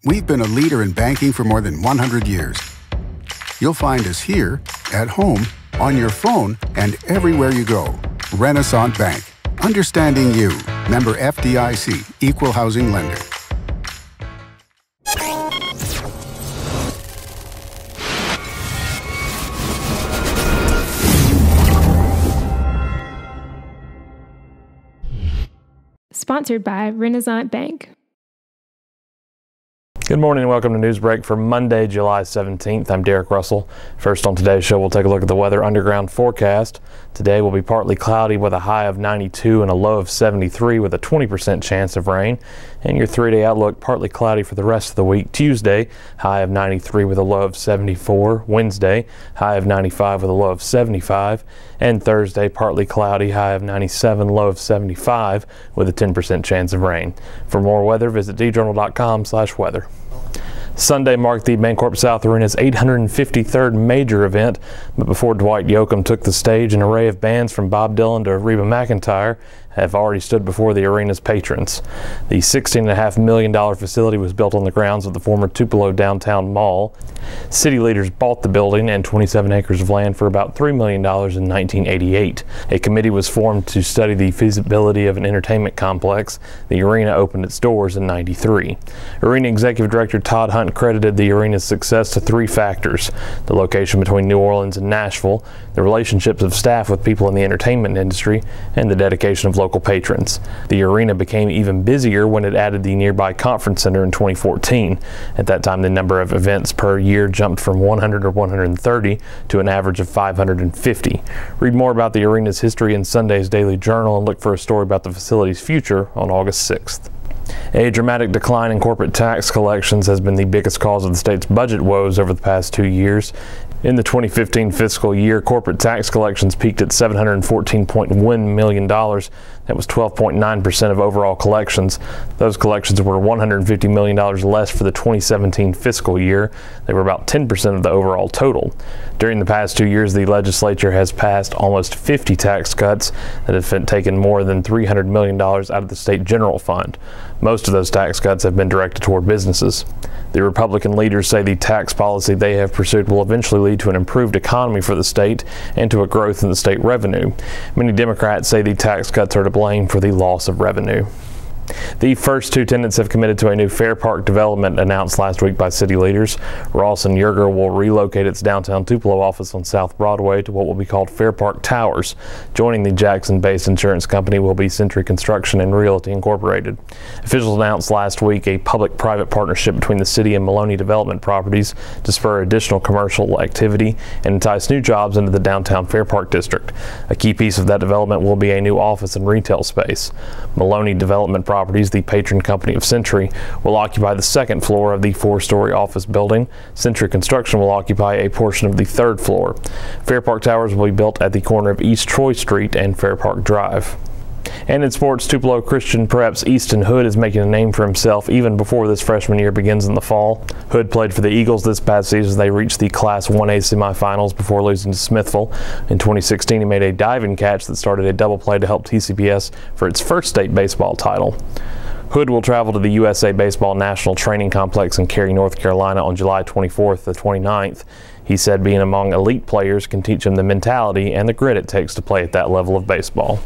We've been a leader in banking for more than 100 years. You'll find us here, at home, on your phone, and everywhere you go. Renaissance Bank. Understanding you. Member FDIC. Equal housing lender. Sponsored by Renaissance Bank. Good morning and welcome to Newsbreak for Monday, July 17th. I'm Derek Russell. First on today's show, we'll take a look at the weather underground forecast. Today will be partly cloudy with a high of 92 and a low of 73 with a 20% chance of rain. And your 3-day outlook, partly cloudy for the rest of the week. Tuesday, high of 93 with a low of 74. Wednesday, high of 95 with a low of 75. And Thursday, partly cloudy, high of 97, low of 75 with a 10% chance of rain. For more weather, visit djournal.com/weather. Sunday marked the BancorpSouth Arena's 853rd major event, but before Dwight Yoakam took the stage, an array of bands from Bob Dylan to Reba McEntire have already stood before the arena's patrons. The $16.5 million facility was built on the grounds of the former Tupelo downtown mall. City leaders bought the building and 27 acres of land for about $3 million in 1988. A committee was formed to study the feasibility of an entertainment complex. The arena opened its doors in '93. Arena Executive Director Todd Hunt credited the arena's success to 3 factors: the location between New Orleans and Nashville, the relationships of staff with people in the entertainment industry, and the dedication of local patrons. The arena became even busier when it added the nearby conference center in 2014. At that time, the number of events per year jumped from 100 or 130 to an average of 550. Read more about the arena's history in Sunday's Daily Journal and look for a story about the facility's future on August 6th. A dramatic decline in corporate tax collections has been the biggest cause of the state's budget woes over the past 2 years. In the 2015 fiscal year, corporate tax collections peaked at $714.1 million. That was 12.9% of overall collections. Those collections were $150 million less for the 2017 fiscal year. They were about 10% of the overall total. During the past 2 years, the legislature has passed almost 50 tax cuts that have taken more than $300 million out of the state general fund. Most of those tax cuts have been directed toward businesses. The Republican leaders say the tax policy they have pursued will eventually lead to an improved economy for the state and to a growth in the state revenue. Many Democrats say the tax cuts are to blame for the loss of revenue. The first 2 tenants have committed to a new Fairpark development announced last week by city leaders. Ross and Yerger will relocate its downtown Tupelo office on South Broadway to what will be called Fairpark Towers. Joining the Jackson-based insurance company will be Century Construction and Realty Incorporated. Officials announced last week a public-private partnership between the city and Maloney Development Properties to spur additional commercial activity and entice new jobs into the downtown Fairpark district. A key piece of that development will be a new office and retail space. Maloney Development Properties, the patron company of Century, will occupy the 2nd floor of the 4-story office building. Century Construction will occupy a portion of the 3rd floor. Fairpark Towers will be built at the corner of East Troy Street and Fairpark Drive. And in sports, Tupelo Christian preps Easton Hood is making a name for himself even before this freshman year begins in the fall. Hood played for the Eagles this past season as they reached the Class 1A semifinals before losing to Smithville. In 2016, he made a diving catch that started a double play to help TCPS for its first state baseball title. Hood will travel to the USA Baseball National Training Complex in Cary, North Carolina on July 24th to 29th. He said being among elite players can teach him the mentality and the grit it takes to play at that level of baseball.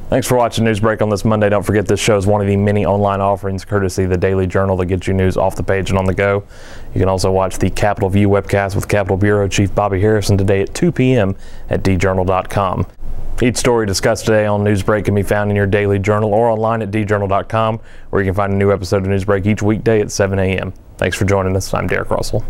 Thanks for watching Newsbreak on this Monday. Don't forget this show is one of the many online offerings courtesy of the Daily Journal that gets you news off the page and on the go. You can also watch the Capitol View webcast with Capitol Bureau Chief Bobby Harrison today at 2 p.m. at djournal.com. Each story discussed today on Newsbreak can be found in your Daily Journal or online at djournal.com, where you can find a new episode of Newsbreak each weekday at 7 a.m. Thanks for joining us. I'm Derek Russell.